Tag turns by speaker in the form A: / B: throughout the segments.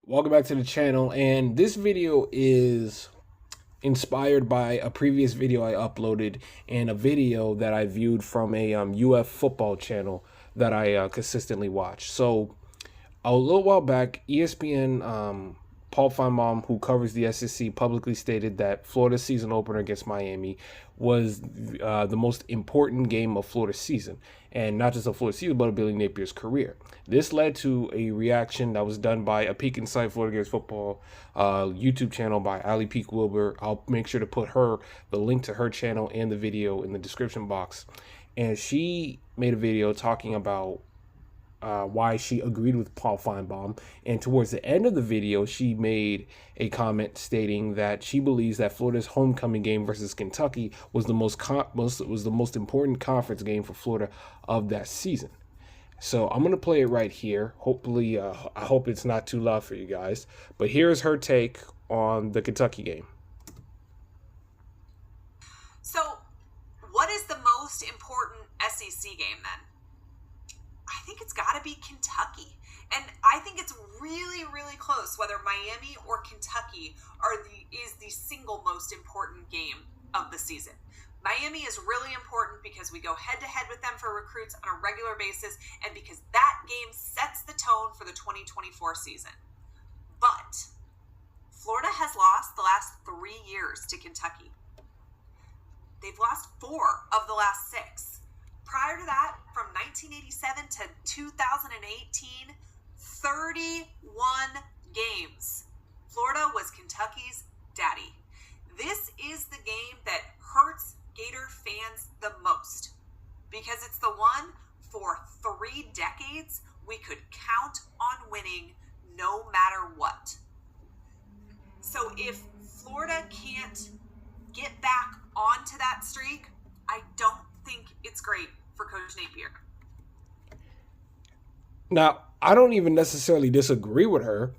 A: Welcome back to the channel, and this video is inspired by a previous video I uploaded and a video that I viewed from a UF football channel that I consistently watch. So a little while back, ESPN Paul Feinbaum, who covers the SEC, publicly stated that Florida's season opener against Miami was the most important game of Florida's season, and not just of Florida's season, but of Billy Napier's career. This led to a reaction that was done by a Peak Insight Florida Gators football YouTube channel by Ali Peak Wilbur. I'll make sure to put the link to her channel and the video in the description box. And she made a video talking about why she agreed with Paul Feinbaum, and towards the end of the video, she made a comment stating that she believes that Florida's homecoming game versus Kentucky was the most important conference game for Florida of that season. So I'm gonna play it right here. Hopefully, I hope it's not too loud for you guys. But here's her take on the Kentucky game.
B: So, what is the most important SEC game then? I think it's got to be Kentucky. And I think it's really, really close whether Miami or Kentucky is the single most important game of the season. Miami is really important because we go head-to-head with them for recruits on a regular basis and because that game sets the tone for the 2024 season. But Florida has lost the last 3 years to Kentucky. They've lost 4 of the last 6. Prior to that, from 1987 to 2018, 31 games. Florida was Kentucky's daddy. This is the game that hurts Gator fans the most because it's the one for 3 decades we could count on winning no matter what. So if Florida can't get back onto that streak, I don't think it's great for Coach Napier.
A: Now, I don't even necessarily disagree with her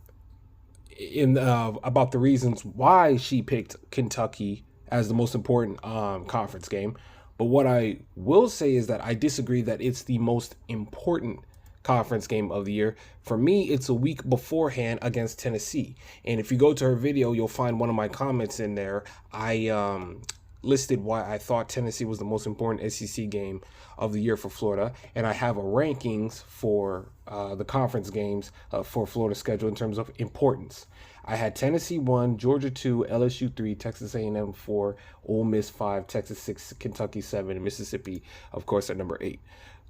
A: in about the reasons why she picked Kentucky as the most important conference game. But what I will say is that I disagree that it's the most important conference game of the year. For me, it's a week beforehand against Tennessee. And if you go to her video, you'll find one of my comments in there. I listed why I thought Tennessee was the most important SEC game of the year for Florida, and I have a rankings for the conference games for Florida's schedule in terms of importance. I had Tennessee 1, Georgia 2, LSU 3, Texas A&M 4, Ole Miss 5, Texas 6, Kentucky 7, and Mississippi, of course, at number 8.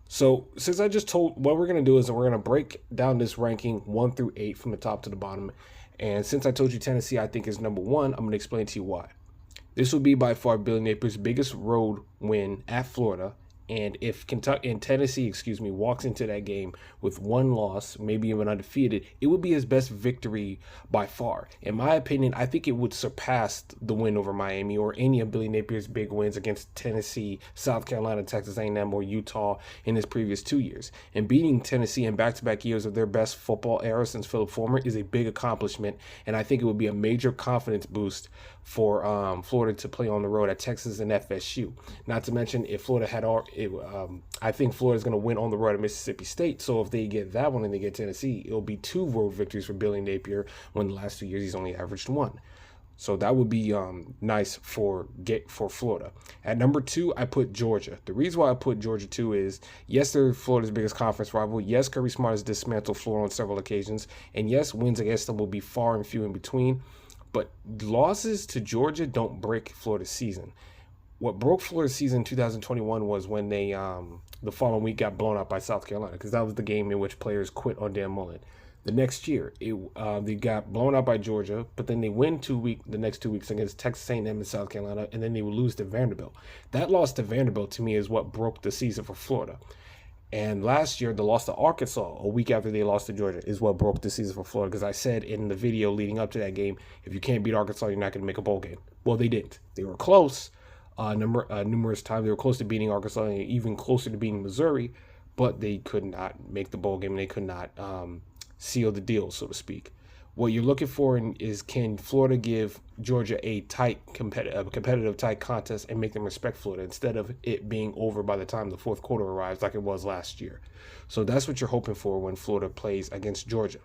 A: So since I just told, what we're going to do is we're going to break down this ranking 1 through 8 from the top to the bottom. And since I told you Tennessee I think is number 1, I'm going to explain to you why. This would be by far Billy Napier's biggest road win at Florida. And if Tennessee walks into that game with 1 loss, maybe even undefeated, it would be his best victory by far. In my opinion, I think it would surpass the win over Miami or any of Billy Napier's big wins against Tennessee, South Carolina, Texas A&M, or Utah in his previous 2 years. And beating Tennessee in back-to-back years of their best football era since Philip Fulmer is a big accomplishment, and I think it would be a major confidence boost for Florida to play on the road at Texas and FSU. Not to mention, if Florida had I think Florida's going to win on the road at Mississippi State. So if they get that one and they get Tennessee, it'll be 2 road victories for Billy Napier when the last 2 years he's only averaged 1. So that would be nice for Florida. At number 2, I put Georgia. The reason why I put Georgia 2 is, yes, they're Florida's biggest conference rival. Yes, Kirby Smart has dismantled Florida on several occasions. And yes, wins against them will be far and few in between. But losses to Georgia don't break Florida's season. What broke Florida's season in 2021 was when they, the following week, got blown out by South Carolina, because that was the game in which players quit on Dan Mullen. The next year, they got blown out by Georgia, but then they win the next 2 weeks against Texas A&M and South Carolina, and then they would lose to Vanderbilt. That loss to Vanderbilt, to me, is what broke the season for Florida. And last year, the loss to Arkansas, a week after they lost to Georgia, is what broke the season for Florida. Because I said in the video leading up to that game, if you can't beat Arkansas, you're not going to make a bowl game. Well, they didn't. They were close numerous times. They were close to beating Arkansas and even closer to beating Missouri, but they could not make the bowl game, and they could not seal the deal, so to speak. What you're looking for is, can Florida give Georgia a competitive tight contest and make them respect Florida instead of it being over by the time the fourth quarter arrives like it was last year. So that's what you're hoping for when Florida plays against Georgia.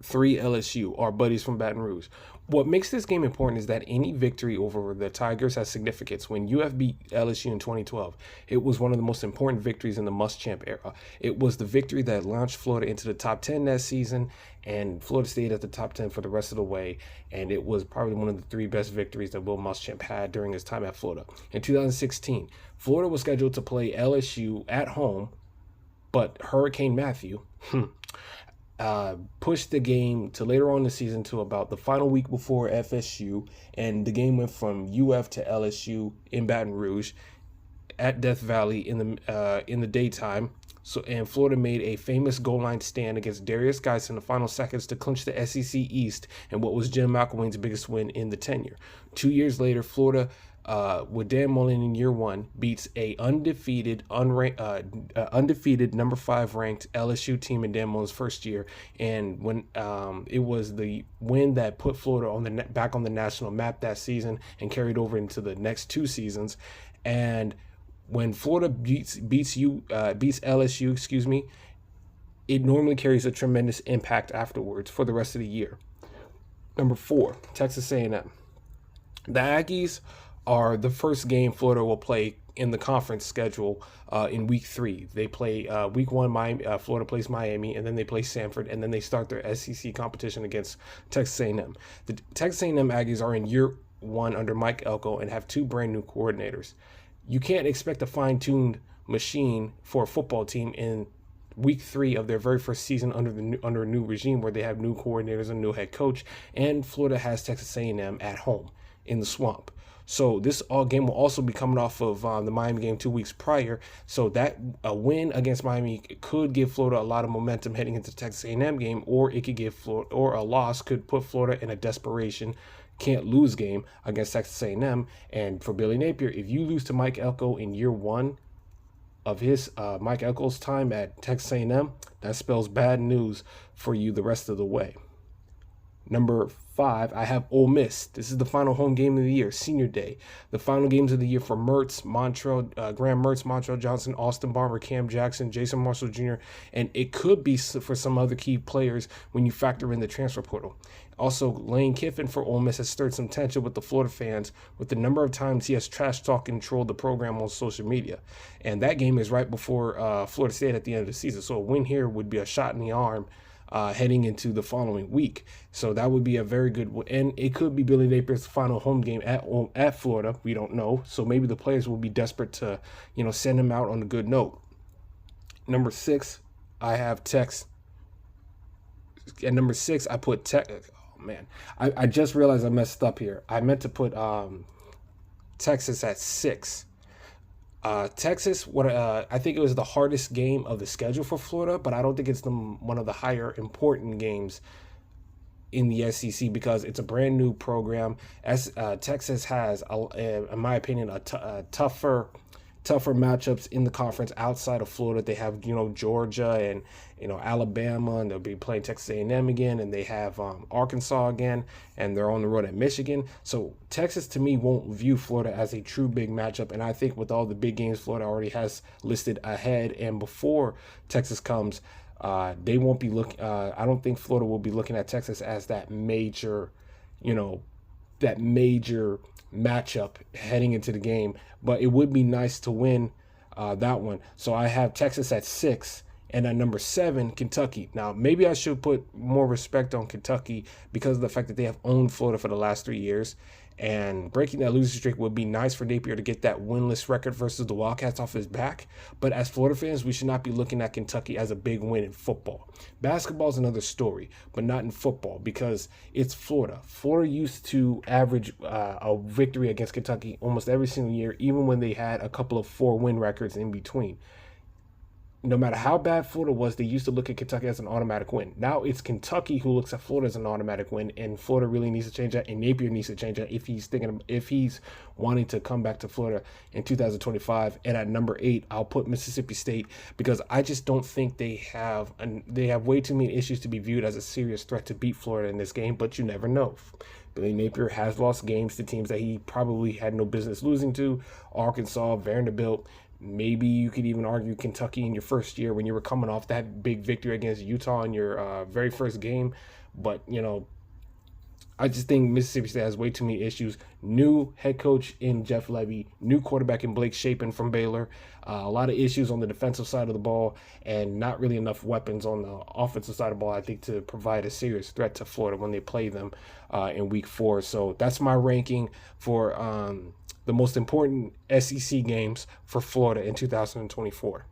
A: 3 LSU, our buddies from Baton Rouge. What makes this game important is that any victory over the Tigers has significance. When UF beat LSU in 2012, it was one of the most important victories in the Muschamp era. It was the victory that launched Florida into the top 10 that season, and Florida stayed at the top 10 for the rest of the way, and it was probably one of the 3 best victories that Will Muschamp had during his time at Florida. In 2016, Florida was scheduled to play LSU at home, but Hurricane Matthew pushed the game to later on in the season to about the final week before FSU, and the game went from UF to LSU in Baton Rouge at Death Valley in the daytime. So, and Florida made a famous goal line stand against Darius Geis in the final seconds to clinch the SEC East and what was Jim McElwain's biggest win in the tenure. 2 years later, Florida, with Dan Mullen in year 1, beats a undefeated number 5 ranked LSU team in Dan Mullen's first year, and when it was the win that put Florida on back on the national map that season and carried over into the next 2 seasons. And when Florida beats LSU, it normally carries a tremendous impact afterwards for the rest of the year. Number 4, Texas A&M. The Aggies are the first game Florida will play in the conference schedule in week 3. They play week 1, Florida plays Miami, and then they play Samford, and then they start their SEC competition against Texas A&M. The Texas A&M Aggies are in year 1 under Mike Elko and have 2 brand new coordinators. You can't expect a fine-tuned machine for a football team in week 3 of their very first season under a new regime where they have new coordinators and new head coach, and Florida has Texas A&M at home in the Swamp. So this game will also be coming off of the Miami game 2 weeks prior. So that a win against Miami could give Florida a lot of momentum heading into the Texas A&M game, or it could give Florida, or a loss could put Florida in a desperation can't lose game against Texas A&M. And for Billy Napier, if you lose to Mike Elko in year 1 of his Mike Elko's time at Texas A&M, that spells bad news for you the rest of the way. Number 5, I have Ole Miss. This is the final home game of the year, Senior Day. The final games of the year for Mertz, Graham Mertz, Montrell Johnson, Austin Barber, Cam Jackson, Jason Marshall Jr., and it could be for some other key players when you factor in the transfer portal. Also, Lane Kiffin for Ole Miss has stirred some tension with the Florida fans with the number of times he has trash-talked and trolled the program on social media. And that game is right before Florida State at the end of the season, so a win here would be a shot in the arm heading into the following week. So that would be a very good one. And it could be Billy Napier's final home game at Florida. We don't know. So maybe the players will be desperate to, send him out on a good note. Number 6, I have Tex. At number 6, I put Tex. Oh, man. I just realized I messed up here. I meant to put Texas at 6. Texas, I think it was the hardest game of the schedule for Florida, but I don't think it's one of the higher important games in the SEC because it's a brand new program. Texas has, in my opinion, tougher matchups in the conference outside of Florida. They have Georgia and Alabama, and they'll be playing Texas A&M again, and they have Arkansas again, and they're on the road at Michigan. So Texas to me won't view Florida as a true big matchup, and I think with all the big games Florida already has listed ahead and before Texas comes, they won't be looking. I don't think Florida will be looking at Texas as that major matchup heading into the game, but it would be nice to win that one. So I have Texas at 6, and at number 7, Kentucky. Now, maybe I should put more respect on Kentucky because of the fact that they have owned Florida for the last 3 years, and breaking that losing streak would be nice for Napier to get that winless record versus the Wildcats off his back. But as Florida fans, we should not be looking at Kentucky as a big win in football. Basketball is another story, but not in football because it's Florida. Florida used to average a victory against Kentucky almost every single year, even when they had a couple of 4-win records in between. No matter how bad Florida was, they used to look at Kentucky as an automatic win. Now it's Kentucky who looks at Florida as an automatic win, and Florida really needs to change that, and Napier needs to change that if he's wanting to come back to Florida in 2025. And at number 8, I'll put Mississippi State because I just don't think they have way too many issues to be viewed as a serious threat to beat Florida in this game, but you never know. Billy Napier has lost games to teams that he probably had no business losing to. Arkansas, Vanderbilt. Maybe you could even argue Kentucky in your first year when you were coming off that big victory against Utah in your very first game. But I just think Mississippi State has way too many issues. New head coach in Jeff Levy, new quarterback in Blake Shapen from Baylor, a lot of issues on the defensive side of the ball, and not really enough weapons on the offensive side of the ball, I think, to provide a serious threat to Florida when they play them in week 4. So that's my ranking for the most important SEC games for Florida in 2024.